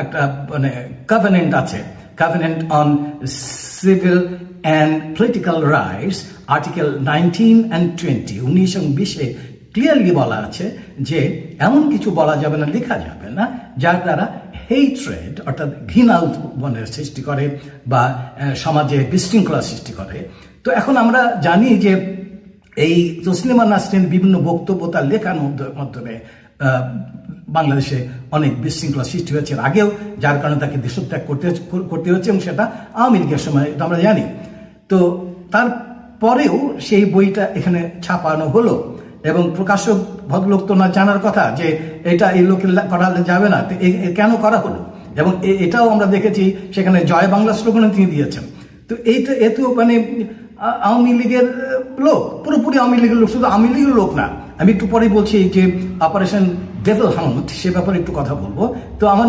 একটা মানে কভেনেন্ট আছে, covenant on civil and political rights, article 19 and 20, 19 এবং 20-এ ক্লিয়ারলি বলা আছে যে এমন কিছু বলা যাবে না, লেখা যাবে না যার দ্বারা হেট্রেড অর্থাৎ ঘৃণা উদ্ভবনের সৃষ্টি করে বা সমাজে বিশৃঙ্খলা সৃষ্টি করে। তো এখন আমরা জানি যে এই তসলিমা নাসরিন বিভিন্ন বক্তব্য তার লেখার মাধ্যমে বাংলাদেশে অনেক বিশৃঙ্খলা সৃষ্টি হয়েছে আগেও, যার কারণে তাকে দেশত্যাগ করতে হচ্ছে এবং সেটা আওয়ামী লীগের সময় আমরা জানি। তো তারপরেও সেই বইটা এখানে ছাপানো হলো এবং প্রকাশক ভদ্রলোক তো না জানার কথা যে এটা এই লোকের করালে যাবে না, কেন করা হলো। এবং এটাও আমরা দেখেছি সেখানে জয় বাংলা স্লোগানও তিনি দিয়েছেন। তো এইটা এত মানে আওয়ামী লীগের লোক, পুরোপুরি আওয়ামী লীগের লোক, শুধু আওয়ামী লীগের লোক না। আমি একটু পরে বলছি যে অপারেশন ডেভিল হাউন্ট সে ব্যাপারে একটু কথা বলবো। তো আমার